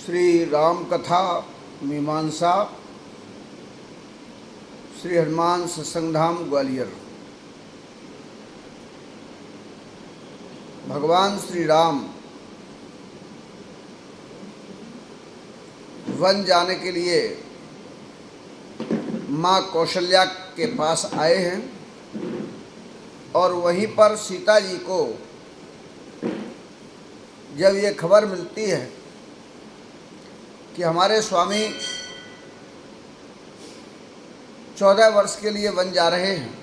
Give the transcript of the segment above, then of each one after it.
श्री राम कथा मीमांसा श्री हनुमान सत्संग धाम ग्वालियर। भगवान श्री राम वन जाने के लिए माँ कौशल्या के पास आए हैं और वहीं पर सीता जी को जब ये खबर मिलती है कि हमारे स्वामी 14 वर्ष के लिए वन जा रहे हैं,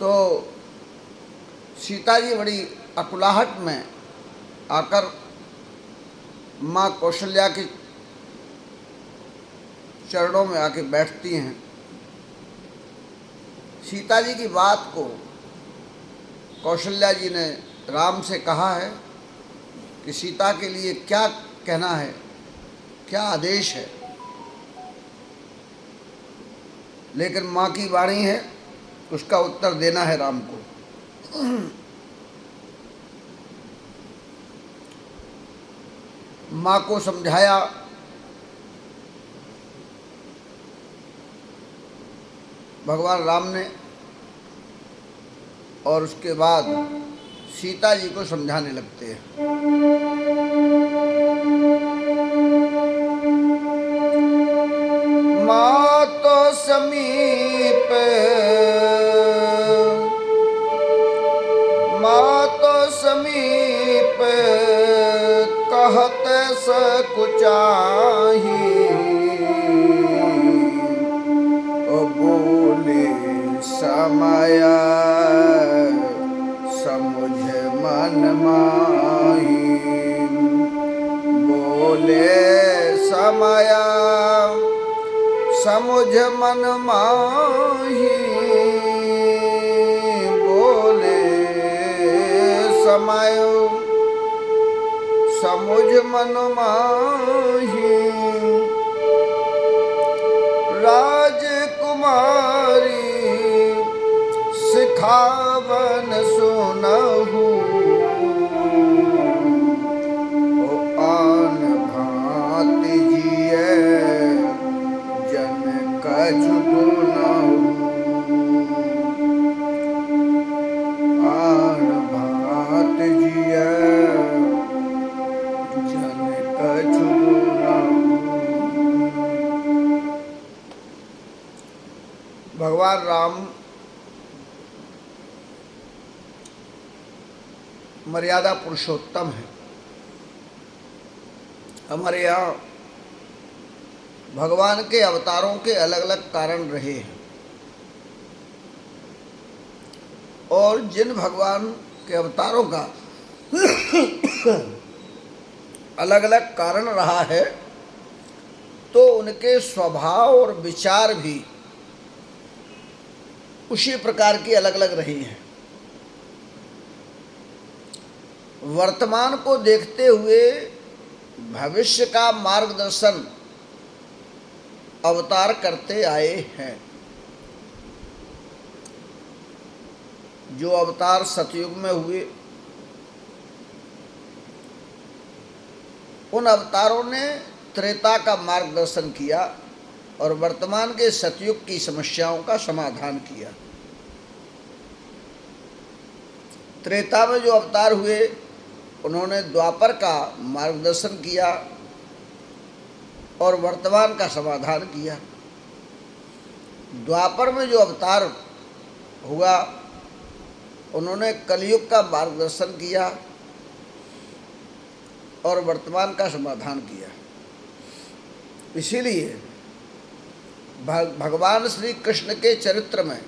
तो सीता जी बड़ी अकुलाहट में आकर माँ कौशल्या के चरणों में आके बैठती हैं। सीता जी की बात को कौशल्या जी ने राम से कहा है कि सीता के लिए क्या कहना है, क्या आदेश है, लेकिन माँ की वाणी है, उसका उत्तर देना है राम को। माँ को समझाया, भगवान राम ने, और उसके बाद सीता जी को समझाने लगते हैं। माँ तो समीप, माँ तो समीप कहत सकुचाही, ओ बोले समय समुझ मन माही, बोले समय समुझ मन माही, बोले समय समुझ मन माही। राजकुमारी सिखावन सुनहु, ओ आन भांति जिए जन कछु गुनहु, आन भांति जिए जन कछु गुनहु। भगवान राम मर्यादा पुरुषोत्तम है। हमारे यहाँ भगवान के अवतारों के अलग अलग कारण रहे हैं, और जिन भगवान के अवतारों का अलग अलग कारण रहा है, तो उनके स्वभाव और विचार भी उसी प्रकार की अलग अलग रही हैं। वर्तमान को देखते हुए भविष्य का मार्गदर्शन अवतार करते आए हैं। जो अवतार सतयुग में हुए, उन अवतारों ने त्रेता का मार्गदर्शन किया और वर्तमान के सतयुग की समस्याओं का समाधान किया। त्रेता में जो अवतार हुए, उन्होंने द्वापर का मार्गदर्शन किया और वर्तमान का समाधान किया। द्वापर में जो अवतार हुआ, उन्होंने कलयुग का मार्गदर्शन किया और वर्तमान का समाधान किया। इसीलिए भगवान श्री कृष्ण के चरित्र में,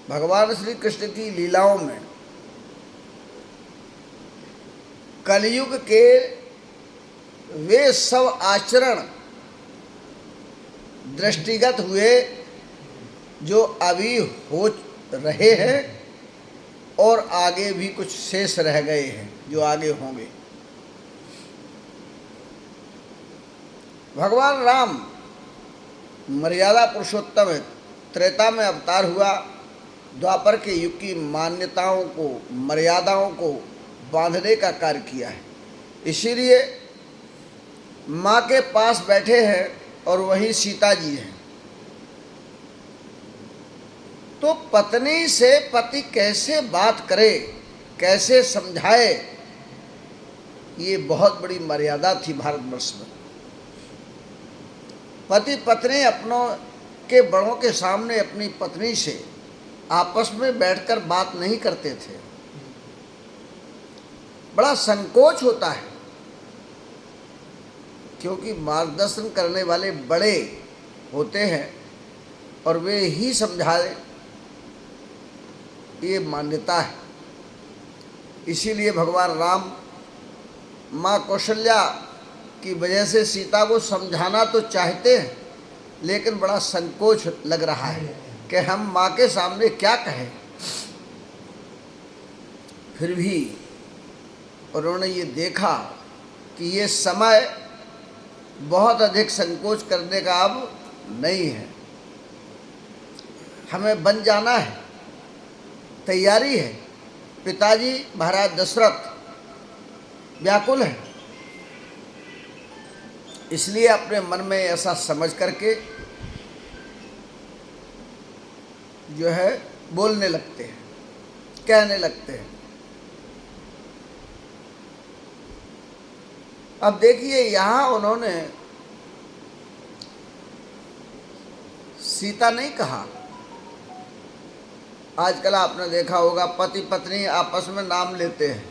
भगवान श्री कृष्ण की लीलाओं में कलयुग के वे सब आचरण दृष्टिगत हुए जो अभी हो रहे हैं और आगे भी कुछ शेष रह गए हैं जो आगे होंगे। भगवान राम मर्यादा पुरुषोत्तम है। त्रेता में अवतार हुआ, द्वापर के युग की मान्यताओं को, मर्यादाओं को बांधने का कार्य किया है। इसीलिए माँ के पास बैठे हैं और वहीं सीता जी हैं। तो पत्नी से पति कैसे बात करे, कैसे समझाए, ये बहुत बड़ी मर्यादा थी भारतवर्ष में। पति पत्नी अपनों के बड़ों के सामने अपनी पत्नी से आपस में बैठकर बात नहीं करते थे। बड़ा संकोच होता है, क्योंकि मार्गदर्शन करने वाले बड़े होते हैं और वे ही समझाए, ये मान्यता है। इसीलिए भगवान राम माँ कौशल्या की वजह से सीता को समझाना तो चाहते हैं, लेकिन बड़ा संकोच लग रहा है कि हम माँ के सामने क्या कहें। फिर भी उन्होंने ये देखा कि ये समय बहुत अधिक संकोच करने का अब नहीं है, हमें बन जाना है, तैयारी है। पिताजी महाराज दशरथ व्याकुल है, इसलिए अपने मन में ऐसा समझ करके जो है बोलने लगते हैं, कहने लगते हैं। अब देखिए, यहाँ उन्होंने सीता नहीं कहा। आजकल आपने देखा होगा पति पत्नी आपस में नाम लेते हैं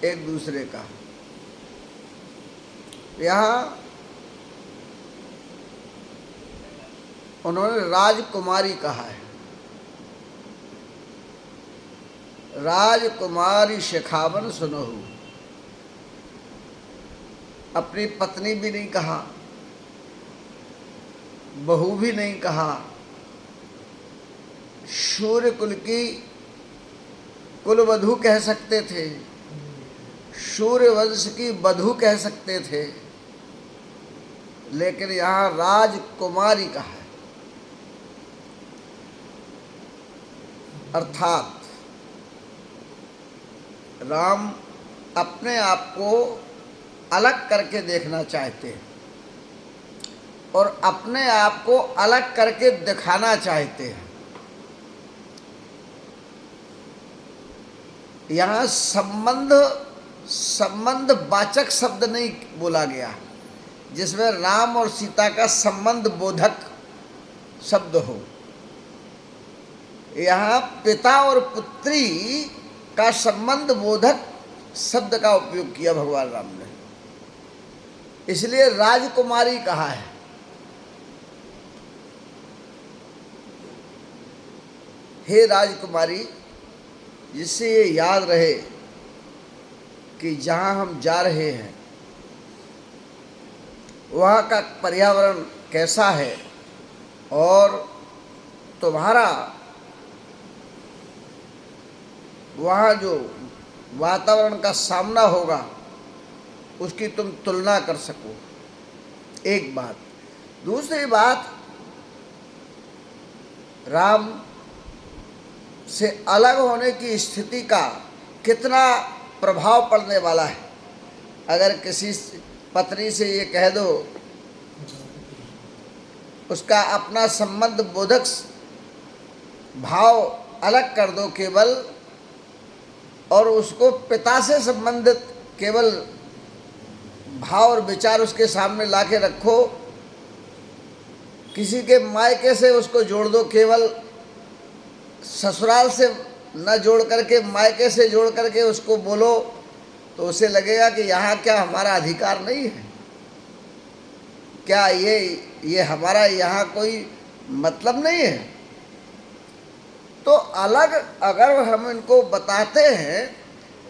एक दूसरे का। यहाँ उन्होंने राजकुमारी कहा है। राजकुमारी शेखावन सुनहु। अपनी पत्नी भी नहीं कहा, बहू भी नहीं कहा, सूर्य कुल की कुलवधू कह सकते थे, सूर्य वंश की वधू कह सकते थे, लेकिन यहाँ राजकुमारी कहा है। अर्थात राम अपने आप को अलग करके देखना चाहते हैं और अपने आप को अलग करके दिखाना चाहते हैं। यहाँ संबंध वाचक शब्द नहीं बोला गया, जिसमें राम और सीता का संबंध बोधक शब्द हो। यहाँ पिता और पुत्री का संबंध बोधक शब्द का उपयोग किया भगवान राम ने, इसलिए राजकुमारी कहा है। हे राजकुमारी, जिससे ये याद रहे कि जहाँ हम जा रहे हैं वहाँ का पर्यावरण कैसा है और तुम्हारा वहाँ जो वातावरण का सामना होगा उसकी तुम तुलना कर सको। एक बात। दूसरी बात, राम से अलग होने की स्थिति का कितना प्रभाव पड़ने वाला है। अगर किसी पत्नी से ये कह दो, उसका अपना संबंध बोधक भाव अलग कर दो केवल, और उसको पिता से संबंधित केवल भाव और विचार उसके सामने लाके रखो, किसी के मायके से उसको जोड़ दो, केवल ससुराल से न जोड़ करके मायके से जोड़ करके उसको बोलो, तो उसे लगेगा कि यहाँ क्या हमारा अधिकार नहीं है, क्या ये हमारा यहाँ कोई मतलब नहीं है। तो अलग अगर हम इनको बताते हैं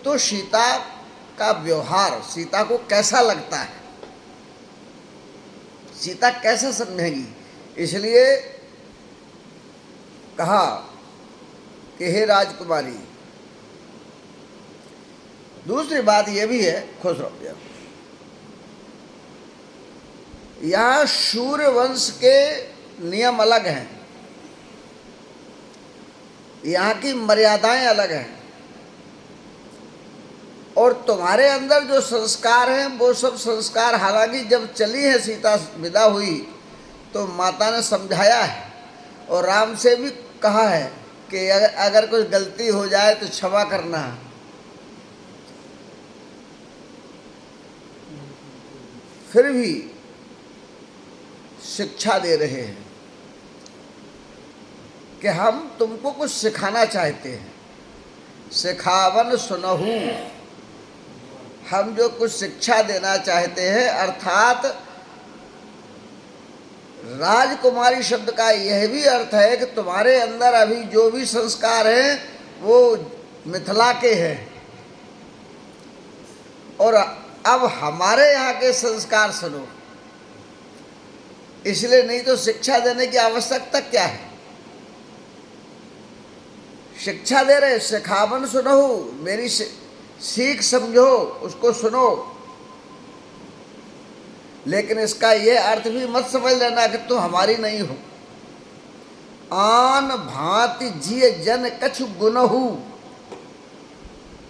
तो सीता का व्यवहार सीता को कैसा लगता है, सीता कैसे समझेगी। इसलिए कहा कि हे राजकुमारी। दूसरी बात यह भी है, खुश रहो, यहाँ सूर्य वंश के नियम अलग हैं, यहाँ की मर्यादाएं अलग हैं। और तुम्हारे अंदर जो संस्कार हैं वो सब संस्कार, हालांकि जब चली है सीता विदा हुई तो माता ने समझाया है और राम से भी कहा है कि अगर कुछ गलती हो जाए तो क्षमा करना। फिर भी शिक्षा दे रहे हैं कि हम तुमको कुछ सिखाना चाहते हैं। सिखावन सुनहु, हम जो कुछ शिक्षा देना चाहते हैं, अर्थात राजकुमारी शब्द का यह भी अर्थ है कि तुम्हारे अंदर अभी जो भी संस्कार हैं वो मिथिला के हैं और अब हमारे यहाँ के संस्कार सुनो। इसलिए, नहीं तो शिक्षा देने की आवश्यकता क्या है। शिक्षा दे रहे, सिखावन सुनहु, मेरी सीख समझो, उसको सुनो। लेकिन इसका ये अर्थ भी मत समझ लेना कि तुम हमारी नहीं हो। आन भांति जिय जन कछु गुनहु,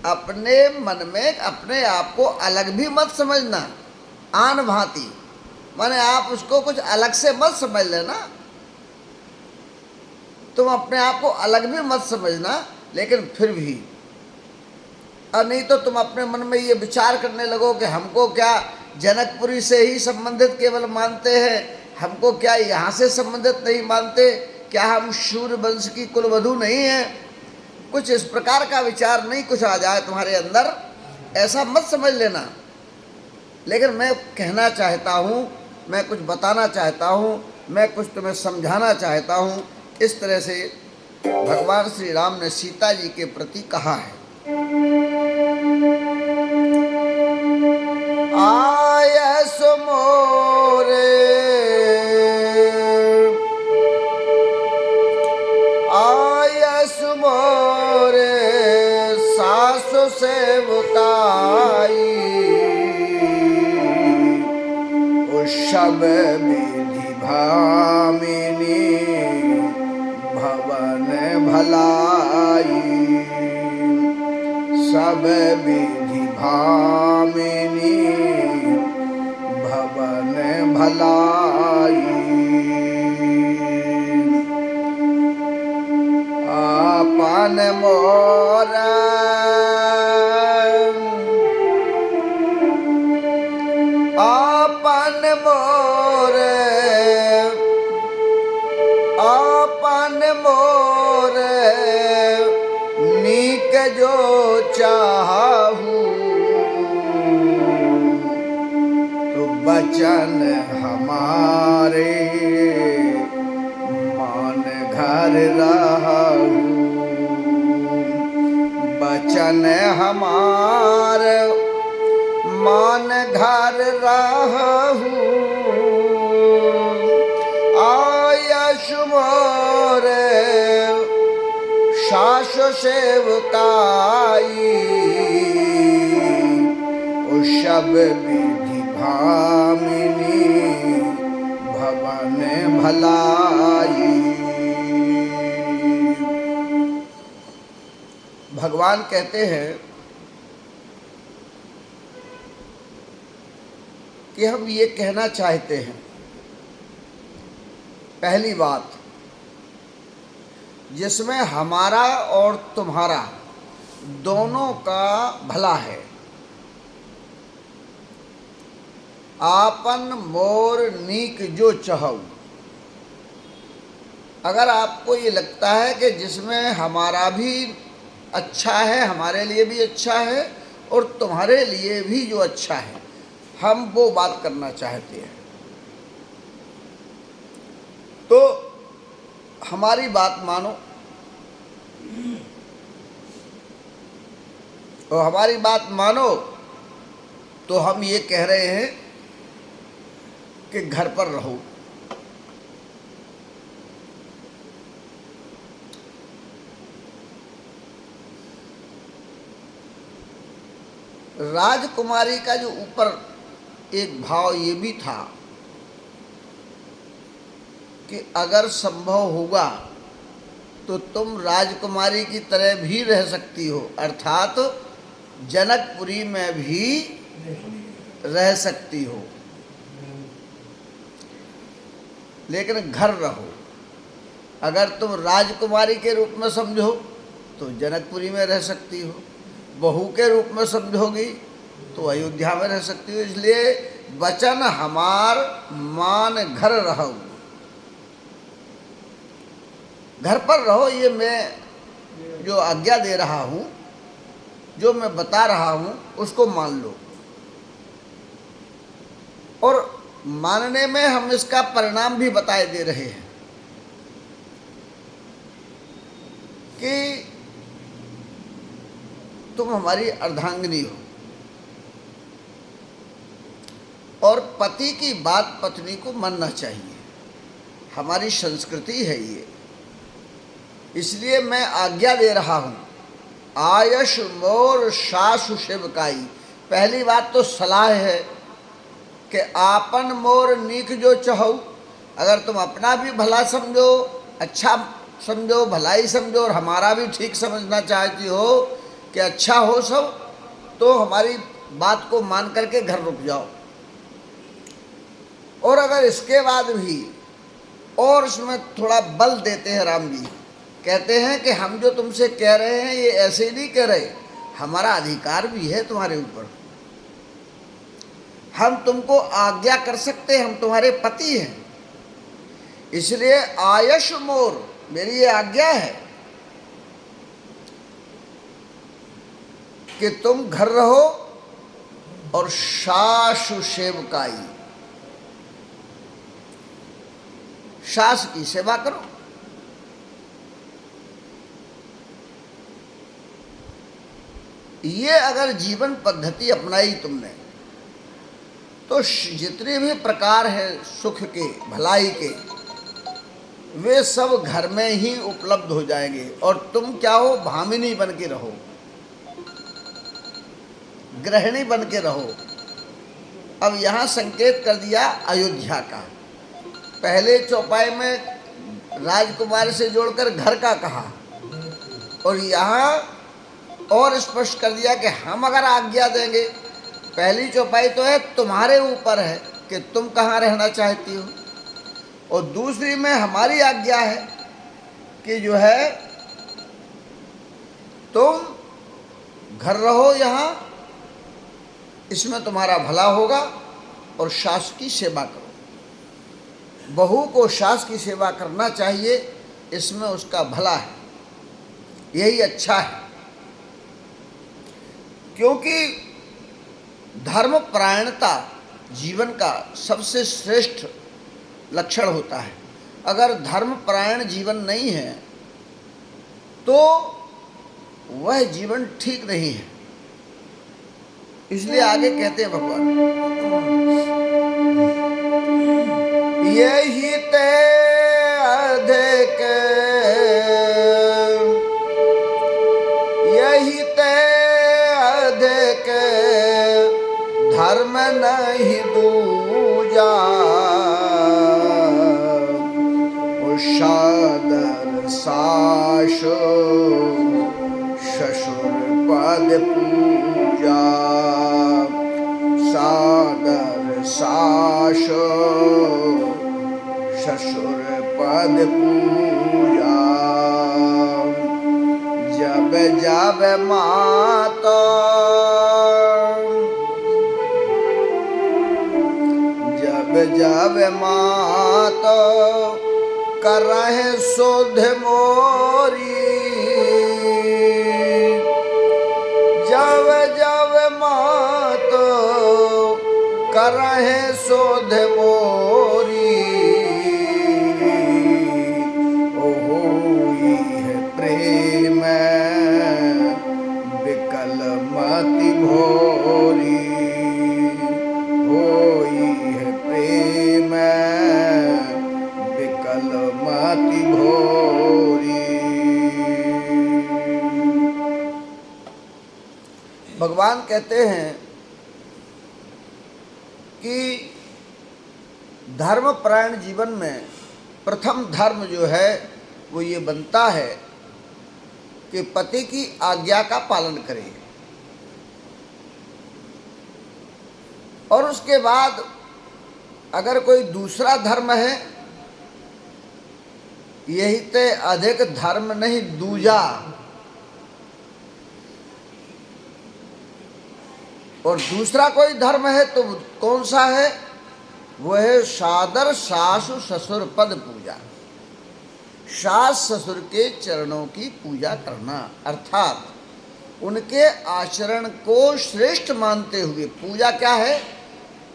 अपने मन में अपने आप को अलग भी मत समझना। आन भांति माने आप उसको कुछ अलग से मत समझ लेना, तुम अपने आप को अलग भी मत समझना। लेकिन फिर भी, और नहीं तो तुम अपने मन में ये विचार करने लगो कि हमको क्या जनकपुरी से ही संबंधित केवल मानते हैं, हमको क्या यहाँ से संबंधित नहीं मानते, क्या हम सूर्य वंश की कुलवधू नहीं हैं। कुछ इस प्रकार का विचार नहीं कुछ आ जाए तुम्हारे अंदर, ऐसा मत समझ लेना। लेकिन मैं कहना चाहता हूँ, मैं कुछ बताना चाहता हूँ, मैं कुछ तुम्हें समझाना चाहता हूँ। इस तरह से भगवान श्री राम ने सीता जी के प्रति कहा है। आयस मोरे, आयस मोरे सासु सेवकाई, सब विधि भामिनी भवन भलाई, सब विधि भामिनी भवन भलाई। आपन मोरा आपन मोरे, आपन मोरे नीक जो चाहू, तो बचन हमारे मान घर रहू, बचन हमारे मान घर रहू। आयस मोरे सासु सेवकाई, सब विधि भामिनी भवन भलाई। भगवान कहते हैं कि हम ये कहना चाहते हैं, पहली बात, जिसमें हमारा और तुम्हारा दोनों का भला है। आपन मोर नीक जो चाहू, अगर आपको ये लगता है कि जिसमें हमारा भी अच्छा है, हमारे लिए भी अच्छा है और तुम्हारे लिए भी जो अच्छा है, हम वो बात करना चाहते हैं, तो हमारी बात मानो। और हमारी बात मानो तो हम ये कह रहे हैं कि घर पर रहो। राजकुमारी का जो ऊपर एक भाव ये भी था कि अगर संभव होगा तो तुम राजकुमारी की तरह भी रह सकती हो, अर्थात जनकपुरी में भी रह सकती हो, लेकिन घर रहो। अगर तुम राजकुमारी के रूप में समझो तो जनकपुरी में रह सकती हो, बहू के रूप में समझोगी तो अयोध्या में रह सकती हो। इसलिए वचन हमार मान घर रहो, घर पर रहो। ये मैं जो आज्ञा दे रहा हूँ, जो मैं बता रहा हूँ, उसको मान लो। और मानने में हम इसका परिणाम भी बताए दे रहे हैं कि तुम हमारी अर्धांगिनी हो, और पति की बात पत्नी को मानना चाहिए। हमारी संस्कृति है ये। इसलिए मैं आज्ञा दे रहा हूँ, आयश मोर सासु सेवकाई। पहली बात तो सलाह है कि आपन मोर नीक जो चाहो। अगर तुम अपना भी भला समझो, अच्छा समझो, भलाई समझो, और हमारा भी ठीक समझना चाहती हो कि अच्छा हो सब, तो हमारी बात को मान करके घर रुक जाओ। और अगर इसके बाद भी और उसमें थोड़ा बल देते हैं राम जी, कहते हैं कि हम जो तुमसे कह रहे हैं ये ऐसे ही नहीं कह रहे, हमारा अधिकार भी है तुम्हारे ऊपर। हम तुमको आज्ञा कर सकते हैं, हम तुम्हारे पति हैं। इसलिए आयश मोर, मेरी ये आज्ञा है कि तुम घर रहो और सासु सेवकाई, सास की सेवा करो। ये अगर जीवन पद्धति अपनाई तुमने तो जितने भी प्रकार हैं सुख के, भलाई के, वे सब घर में ही उपलब्ध हो जाएंगे। और तुम क्या हो, भामिनी बन के रहो, गृहिणी बन के रहो। अब यहाँ संकेत कर दिया अयोध्या का। पहले चौपाई में राजकुमारी से जोड़कर घर का कहा, और यहाँ और स्पष्ट कर दिया कि हम अगर आज्ञा देंगे, पहली चौपाई तो है तुम्हारे ऊपर है कि तुम कहाँ रहना चाहती हो, और दूसरी में हमारी आज्ञा है कि जो है तुम घर रहो यहाँ, इसमें तुम्हारा भला होगा, और सास की सेवा करो। बहू को सास की सेवा करना चाहिए, इसमें उसका भला है, यही अच्छा है। क्योंकि धर्मपरायणता जीवन का सबसे श्रेष्ठ लक्षण होता है। अगर धर्मपरायण जीवन नहीं है तो वह जीवन ठीक नहीं है। इसलिए आगे कहते हैं भगवान, यही ते अधिक, यही ते अधिक धर्म नहीं दूजा, सादर सास ससुर पद पूजा, सादर सास ससुर पद पूजा। जब जब माता, जब जब माता करहे सुध मोरी, जब जब माता करहे सुध मोरी, ओहोई है प्रेम विकल मति भोरी, होई है प्रेम विकल मति भोरी। भगवान कहते हैं कि धर्मपरायण जीवन में प्रथम धर्म जो है वो ये बनता है कि पति की आज्ञा का पालन करें। और उसके बाद अगर कोई दूसरा धर्म है, यही ते अधिक धर्म नहीं दूजा, और दूसरा कोई धर्म है तो कौन सा है? वो है सादर सासु ससुर पद पूजा, सास ससुर के चरणों की पूजा करना, अर्थात उनके आचरण को श्रेष्ठ मानते हुए। पूजा क्या है?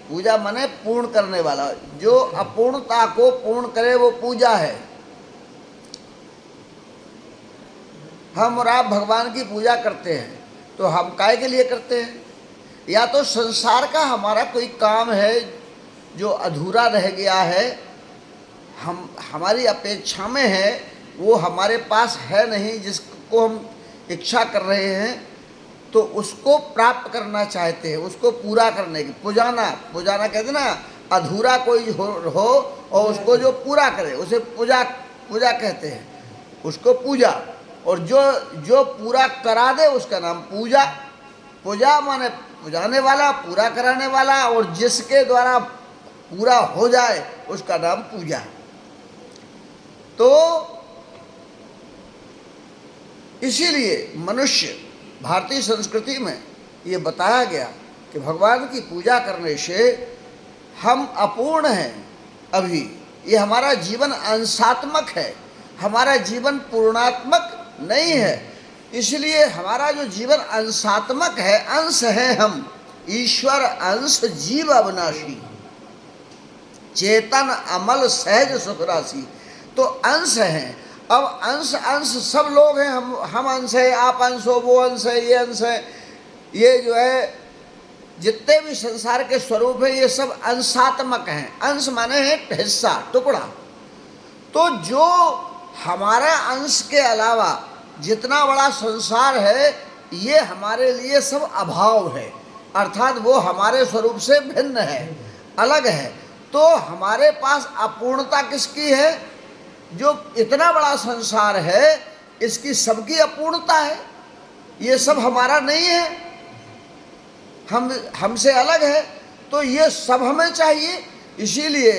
पूजा माने पूर्ण करने वाला, जो अपूर्णता को पूर्ण करे वो पूजा है। हम और आप भगवान की पूजा करते हैं तो हम काय के लिए करते हैं? या तो संसार का हमारा कोई काम है जो अधूरा रह गया है, हमारी अपेक्षा में है, वो हमारे पास है नहीं, जिसको हम इच्छा कर रहे हैं, तो उसको प्राप्त करना चाहते हैं, उसको पूरा करने की। पुजाना कहते ना, अधूरा कोई हो और उसको जो पूरा करे उसे पूजा कहते हैं, उसको पूजा। और जो पूरा करा दे उसका नाम पूजा। पूजा माने पुजाने वाला, पूरा कराने वाला, और जिसके द्वारा पूरा हो जाए उसका नाम पूजा। तो इसीलिए मनुष्य, भारतीय संस्कृति में ये बताया गया कि भगवान की पूजा करने से हम अपूर्ण हैं अभी, ये हमारा जीवन अंशात्मक है, हमारा जीवन पूर्णात्मक नहीं है। इसलिए हमारा जो जीवन अंशात्मक है, अंश है हम, ईश्वर अंश जीव अविनाशी, चेतन अमल सहज सुखराशि, तो अंश हैं। अब अंश सब लोग हैं, हम अंश है, आप अंश हो, वो अंश है, ये अंश है, ये जो है जितने भी संसार के स्वरूप है ये सब अंशात्मक हैं। अंश माने है हिस्सा, टुकड़ा। तो जो हमारा अंश के अलावा जितना बड़ा संसार है, ये हमारे लिए सब अभाव है, अर्थात वो हमारे स्वरूप से भिन्न है, अलग है। तो हमारे पास अपूर्णता किसकी है? जो इतना बड़ा संसार है इसकी सबकी अपूर्णता है, ये सब हमारा नहीं है, हमसे अलग है, तो ये सब हमें चाहिए। इसीलिए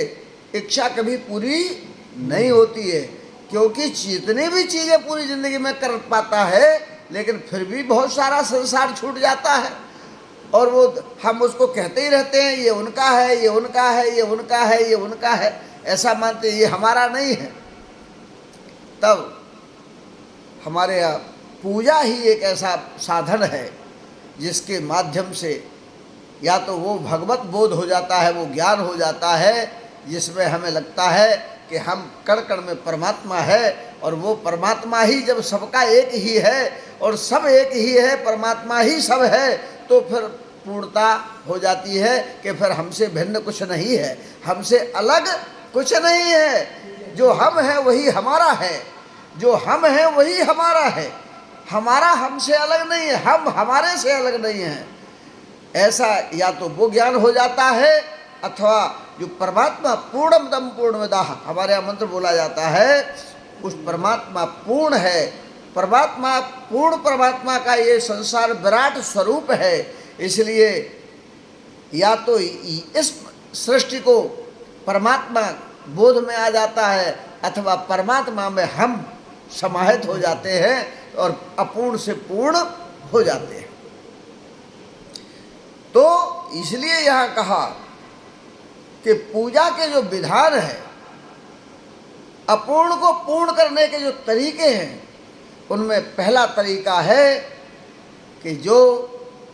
इच्छा कभी पूरी नहीं होती है, क्योंकि जितनी भी चीज़ें पूरी ज़िंदगी में कर पाता है, लेकिन फिर भी बहुत सारा संसार छूट जाता है, और वो हम उसको कहते ही रहते हैं ये उनका है, ये उनका है, ये उनका है, ये उनका है, ऐसा मानते हैं, ये हमारा नहीं है। तब हमारे यहाँ पूजा ही एक ऐसा साधन है जिसके माध्यम से या तो वो भगवत बोध हो जाता है, वो ज्ञान हो जाता है, जिसमें हमें लगता है कि हम कण कण में परमात्मा है, और वो परमात्मा ही जब सबका एक ही है और सब एक ही है, परमात्मा ही सब है, तो फिर पूर्णता हो जाती है कि फिर हमसे भिन्न कुछ नहीं है, हमसे अलग कुछ नहीं है। जो हम हैं वही हमारा है, जो हम हैं वही हमारा है, हमारा हमसे अलग नहीं है, हम हमारे से अलग नहीं हैं। ऐसा या तो वो ज्ञान हो जाता है, अथवा जो परमात्मा पूर्णमदम पूर्णमिदः हमारे यहाँ मंत्र बोला जाता है, उस परमात्मा पूर्ण है, परमात्मा पूर्ण परमात्मा का ये संसार विराट स्वरूप है। इसलिए या तो इस सृष्टि को परमात्मा बोध में आ जाता है, अथवा परमात्मा में हम समाहित हो जाते हैं और अपूर्ण से पूर्ण हो जाते हैं। तो इसलिए यहाँ कहा कि पूजा के जो विधान है, अपूर्ण को पूर्ण करने के जो तरीके हैं, उनमें पहला तरीका है कि जो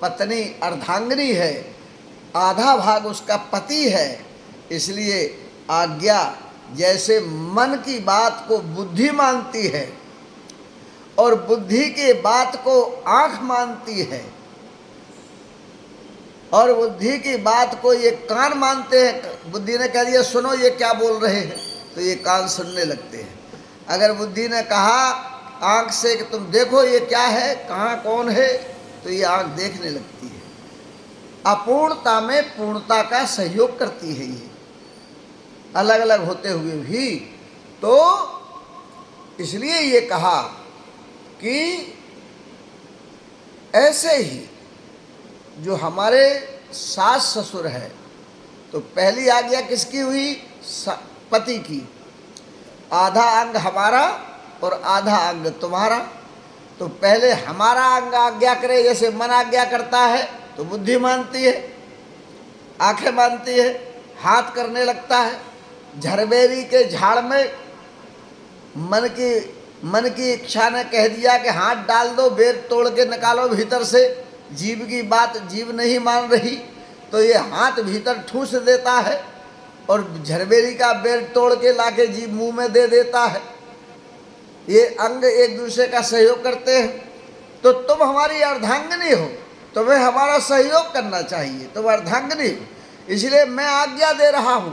पत्नी अर्धांगिनी है, आधा भाग उसका पति है, इसलिए आज्ञा जैसे मन की बात को बुद्धि मानती है और बुद्धि के बात को आँख मानती है, और बुद्धि की बात को ये कान मानते हैं। बुद्धि ने कह दिया सुनो ये क्या बोल रहे हैं, तो ये कान सुनने लगते हैं। अगर बुद्धि ने कहा आँख से कि तुम देखो ये क्या है, कहाँ कौन है, तो ये आँख देखने लगती है। अपूर्णता में पूर्णता का सहयोग करती है ये, अलग अलग होते हुए भी। तो इसलिए ये कहा कि ऐसे ही जो हमारे सास ससुर है, तो पहली आज्ञा किसकी हुई? पति की। आधा अंग हमारा और आधा अंग तुम्हारा। तो पहले हमारा अंग आज्ञा करे, जैसे मन आज्ञा करता है तो बुद्धि मानती है, आंखें मानती है, हाथ करने लगता है। झरबेरी के झाड़ में मन की इच्छा ने कह दिया कि हाथ डाल दो, बेर तोड़ के निकालो भीतर से। जीव की बात जीव नहीं मान रही, तो ये हाथ भीतर ठूस देता है और झरबेरी का बेर तोड़ के लाके जीव मुंह में दे देता है। ये अंग एक दूसरे का सहयोग करते हैं। तो तुम हमारी अर्धांगिनी हो, तुम्हें हमारा सहयोग करना चाहिए, तुम अर्धांगिनी हो, इसलिए मैं आज्ञा दे रहा हूं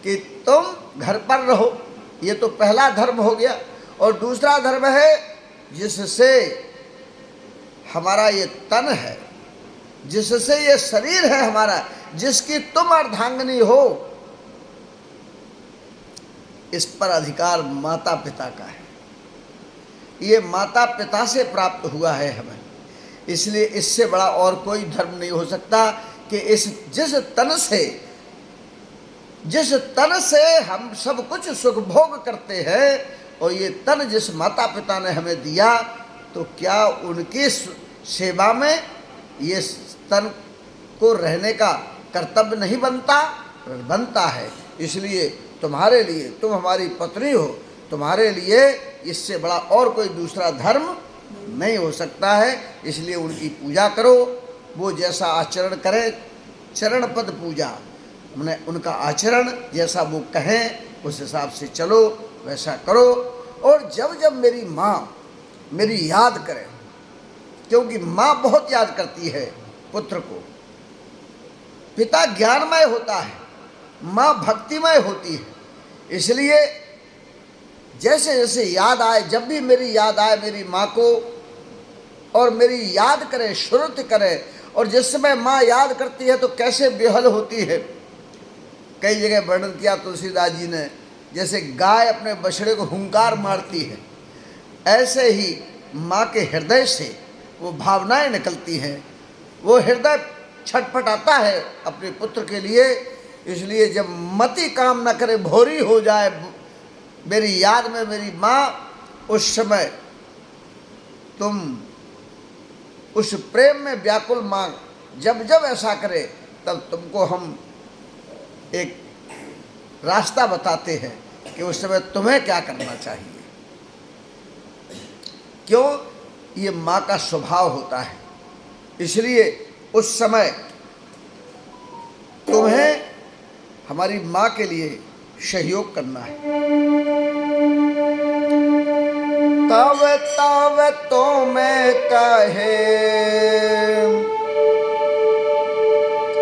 कि तुम घर पर रहो। ये तो पहला धर्म हो गया। और दूसरा धर्म है जिससे हमारा ये तन है, जिससे ये शरीर है हमारा, जिसकी तुम अर्धांगिनी हो, इस पर अधिकार माता पिता का है। ये माता पिता से प्राप्त हुआ है हमें, इसलिए इससे बड़ा और कोई धर्म नहीं हो सकता कि जिस तन से हम सब कुछ सुख भोग करते हैं, और ये तन जिस माता पिता ने हमें दिया, तो क्या उनकी सेवा में ये तन को रहने का कर्तव्य नहीं बनता है। इसलिए तुम्हारे लिए, तुम हमारी पत्नी हो, तुम्हारे लिए इससे बड़ा और कोई दूसरा धर्म नहीं हो सकता है। इसलिए उनकी पूजा करो, वो जैसा आचरण करें, चरण पद पूजा, हमने उनका आचरण जैसा वो कहें उस हिसाब से चलो, वैसा करो। और जब जब मेरी माँ मेरी याद करे, क्योंकि माँ बहुत याद करती है पुत्र को, पिता ज्ञानमय होता है, माँ भक्तिमय होती है, इसलिए जैसे जैसे याद आए, जब भी मेरी याद आए मेरी माँ को, और मेरी याद करे, श्रुति करे, और जिस समय माँ याद करती है तो कैसे बेहल होती है। कई जगह वर्णन किया तुलसीदास जी ने, जैसे गाय अपने बछड़े को हुंकार मारती है, ऐसे ही माँ के हृदय से वो भावनाएं निकलती हैं, वो हृदय छटपटाता है अपने पुत्र के लिए। इसलिए जब मति काम न करे, भोरी हो जाए मेरी याद में मेरी माँ, उस समय तुम उस प्रेम में व्याकुल माँ जब जब ऐसा करे, तब तुमको हम एक रास्ता बताते हैं कि उस समय तुम्हें क्या करना चाहिए। क्यों? ये माँ का स्वभाव होता है, इसलिए उस समय तुम्हें हमारी माँ के लिए सहयोग करना है। तब तब तुम्हें कहे,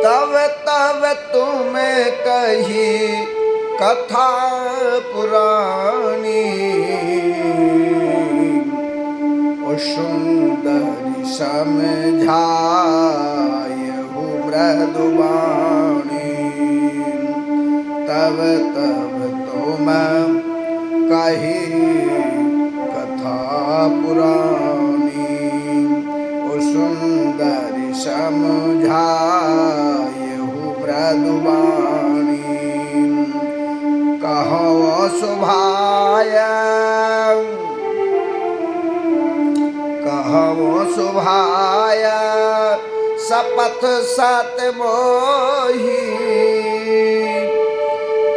तब तब तुम्हें कही कथा पुरानी, और सुंदरी समझायहु मृदुवाणी। तब तब तुम कही कथा पुरानी, और सुंदरी समझायहु मृदुवाणी। कहो शुभाया, कहो शुभाया शपथ सत मोही।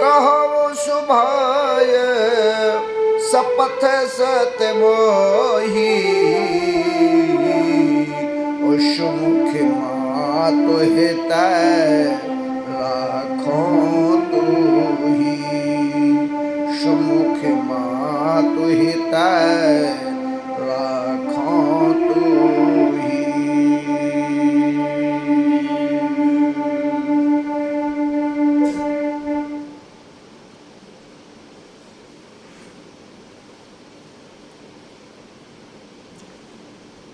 कहो शुभाय शपथ सत मोही, सुमुख मात हित राखो तूही। सुमुख मात हित राखो तूही।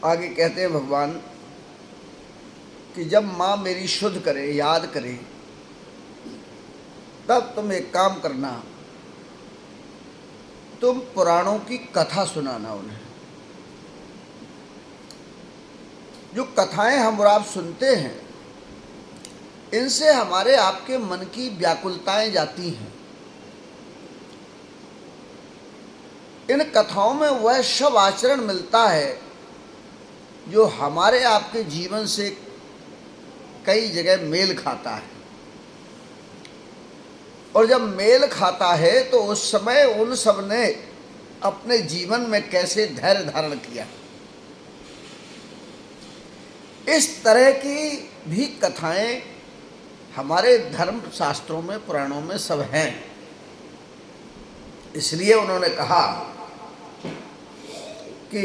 आगे कहते हैं भगवान कि जब माँ मेरी शुद्ध करे, याद करे, तब तुम एक काम करना, तुम पुराणों की कथा सुनाना उन्हें। जो कथाएं हम और आप सुनते हैं, इनसे हमारे आपके मन की व्याकुलताएं जाती हैं। इन कथाओं में वह सब आचरण मिलता है जो हमारे आपके जीवन से कई जगह मेल खाता है। और जब मेल खाता है तो उस समय उन सब ने अपने जीवन में कैसे धैर्य धारण किया, इस तरह की भी कथाएं हमारे धर्म शास्त्रों में, पुराणों में सब हैं। इसलिए उन्होंने कहा कि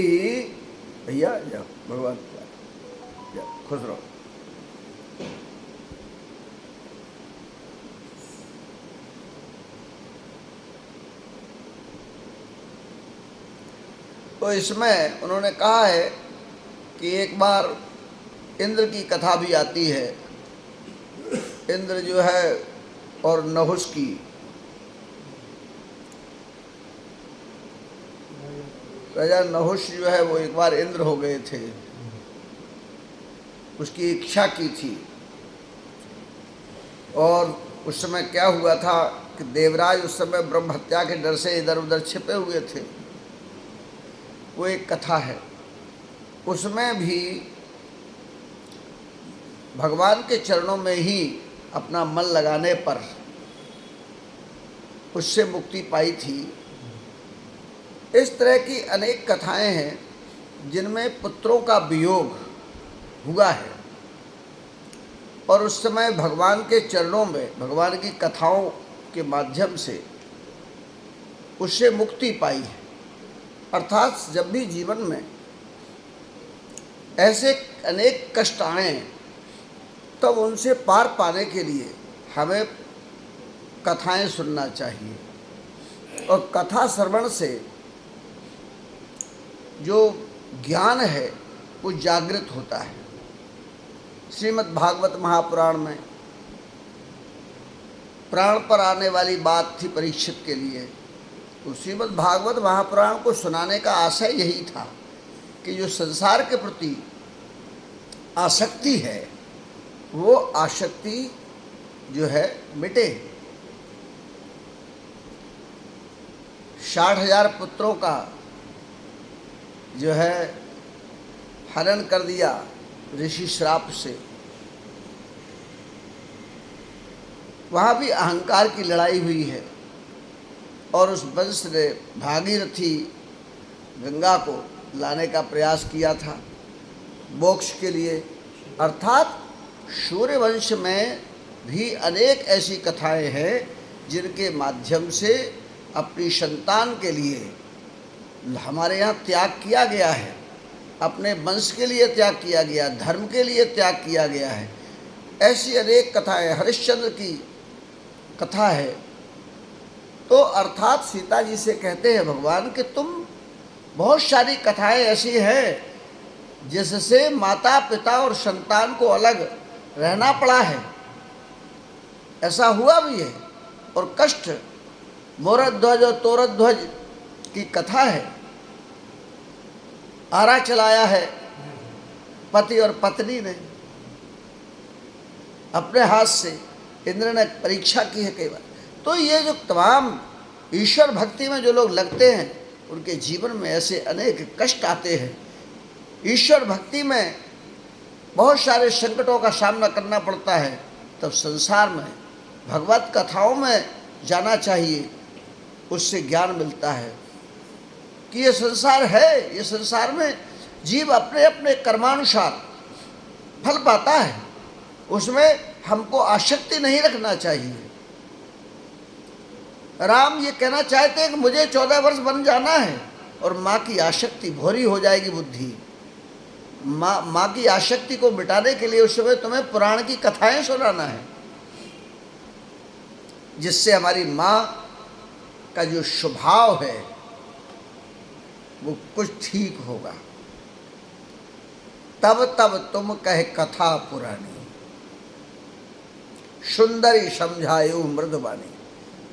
भैया जाओ, भगवान जाओ, खुश रहो। तो इसमें उन्होंने कहा है कि एक बार इंद्र की कथा भी आती है। इंद्र जो है और नहुष की, राजा नहुष जो है वो एक बार इंद्र हो गए थे, उसकी इच्छा की थी। और उस समय क्या हुआ था कि देवराज उस समय ब्रह्म हत्या के डर से इधर उधर छिपे हुए थे। वो एक कथा है। उसमें भी भगवान के चरणों में ही अपना मन लगाने पर उससे मुक्ति पाई थी। इस तरह की अनेक कथाएं हैं जिनमें पुत्रों का वियोग हुआ है और उस समय भगवान के चरणों में, भगवान की कथाओं के माध्यम से उससे मुक्ति पाई है। अर्थात जब भी जीवन में ऐसे अनेक कष्ट आए तब उनसे पार पाने के लिए हमें कथाएं सुनना चाहिए। और कथा श्रवण से जो ज्ञान है वो जागृत होता है। श्रीमद् भागवत महापुराण में प्राण पर आने वाली बात थी परीक्षित के लिए। तो श्रीमद् भागवत महापुराण को सुनाने का आशय यही था कि जो संसार के प्रति आसक्ति है वो आसक्ति जो है मिटे। 60,000 पुत्रों का जो है हरण कर दिया ऋषि श्राप से। वहाँ भी अहंकार की लड़ाई हुई है और उस वंश ने भागीरथी गंगा को लाने का प्रयास किया था मोक्ष के लिए। अर्थात सूर्यवंश में भी अनेक ऐसी कथाएं हैं जिनके माध्यम से अपनी संतान के लिए हमारे यहाँ त्याग किया गया है, अपने वंश के लिए त्याग किया गया, धर्म के लिए त्याग किया गया है। ऐसी अनेक कथाएं, हरिश्चंद्र की कथा है। तो अर्थात सीता जी से कहते हैं भगवान कि तुम, बहुत सारी कथाएं ऐसी हैं जिससे माता पिता और संतान को अलग रहना पड़ा है, ऐसा हुआ भी है। और कष्ट, मोरध्वज और तोरध्वज की कथा है। आरा चलाया है पति और पत्नी ने अपने हाथ से, इंद्र ने परीक्षा की है कई बार। तो ये जो तमाम ईश्वर भक्ति में जो लोग लगते हैं उनके जीवन में ऐसे अनेक कष्ट आते हैं। ईश्वर भक्ति में बहुत सारे संकटों का सामना करना पड़ता है। तब संसार में भगवत कथाओं में जाना चाहिए, उससे ज्ञान मिलता है कि ये संसार है, ये संसार में जीव अपने अपने कर्मानुसार फल पाता है, उसमें हमको आसक्ति नहीं रखना चाहिए। राम ये कहना चाहते हैं कि मुझे 14 वर्ष बन जाना है और माँ की आसक्ति भोरी हो जाएगी बुद्धि। माँ की आसक्ति को मिटाने के लिए उस समय तुम्हें पुराण की कथाएं सुनाना है, जिससे हमारी माँ का जो स्वभाव है वो कुछ ठीक होगा। तब तब तुम कहे कथा पुरानी, सुंदरी समझायो मृदुबानी।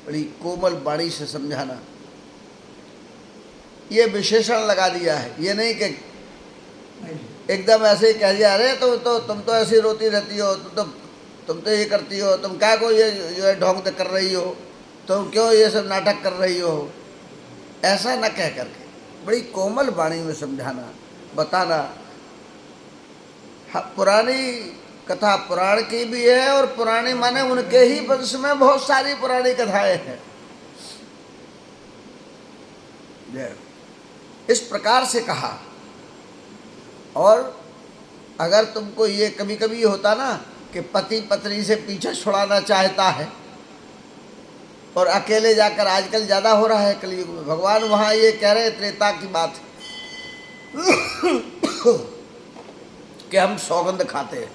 बड़ी कोमल बाणी से समझाना, ये विशेषण लगा दिया है। ये नहीं कि एकदम ऐसे ही कह दिया, अरे तुम तो ऐसी रोती रहती हो, तुम तो ये करती हो, तुम क्या को ये जो है ढोंग कर रही हो, तुम क्यों ये सब नाटक कर रही हो। ऐसा न कह करके बड़ी कोमल वाणी में समझाना, बताना। पुरानी कथा पुराण की भी है, और पुरानी माने उनके ही वंश में बहुत सारी पुरानी कथाएं हैं। इस प्रकार से कहा। और अगर तुमको ये कभी कभी होता ना कि पति पत्नी से पीछा छुड़ाना चाहता है, और अकेले जाकर, आजकल ज़्यादा हो रहा है कलयुग में, भगवान वहाँ ये कह रहे त्रेता की बात कि हम सौगंध खाते हैं।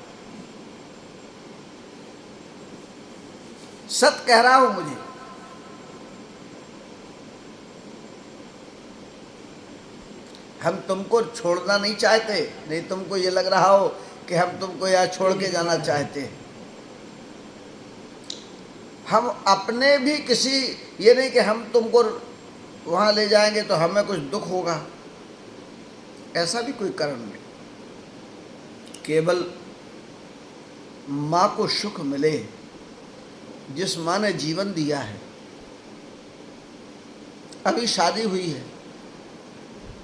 सत कह रहा हूं मुझे, हम तुमको छोड़ना नहीं चाहते, नहीं तुमको ये लग रहा हो कि हम तुमको यहाँ छोड़ के जाना चाहते हैं। हम अपने भी किसी, ये नहीं कि हम तुमको वहाँ ले जाएंगे तो हमें कुछ दुख होगा, ऐसा भी कोई कारण नहीं। केवल माँ को सुख मिले, जिस माँ ने जीवन दिया है। अभी शादी हुई है,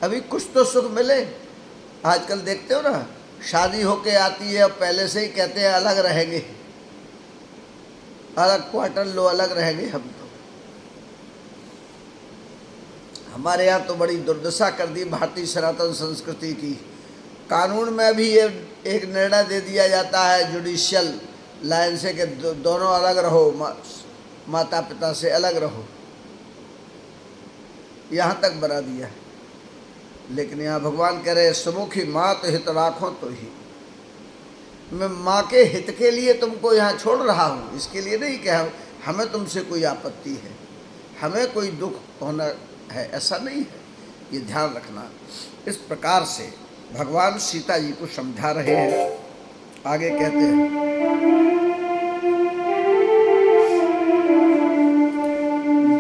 अभी कुछ तो सुख मिले। आजकल देखते हो ना, शादी होके आती है और पहले से ही कहते हैं अलग रहेंगे, अलग क्वार्टर लो, अलग रहेंगे। हम तो, हमारे यहाँ तो बड़ी दुर्दशा कर दी भारतीय सनातन संस्कृति की। कानून में भी ये एक निर्णय दे दिया जाता है जुडिशियल लाइन से कि दोनों अलग रहो, माता पिता से अलग रहो, यहाँ तक बना दिया है। लेकिन यहाँ भगवान कह रहे सुमुखी मात हित राखो तो ही। मैं माँ के हित के लिए तुमको यहाँ छोड़ रहा हूँ, इसके लिए नहीं कि हमें तुमसे कोई आपत्ति है, हमें कोई दुख होना है, ऐसा नहीं है। ये ध्यान रखना। इस प्रकार से भगवान सीता जी को समझा रहे हैं। आगे कहते हैं,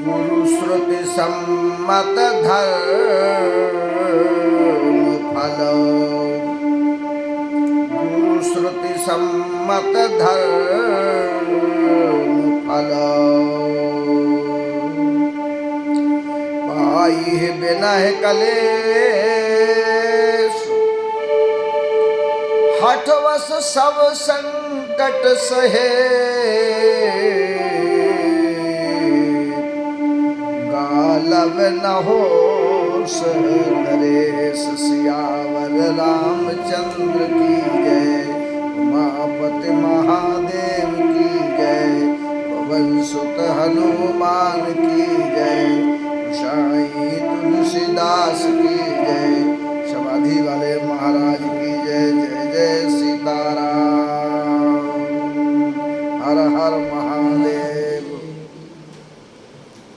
गुरु श्रुति सम्मत धर्म फल, गुरु श्रुति सम्मत धर्म फल, पाई बिनह कलेश, हठवश सब संकट सहे, गालब न होश नरेश। सियावर रामचंद्र की जय, उमापति महादेव की जय, पवन सुत हनुमान की जय, गोसाई तुलसीदास की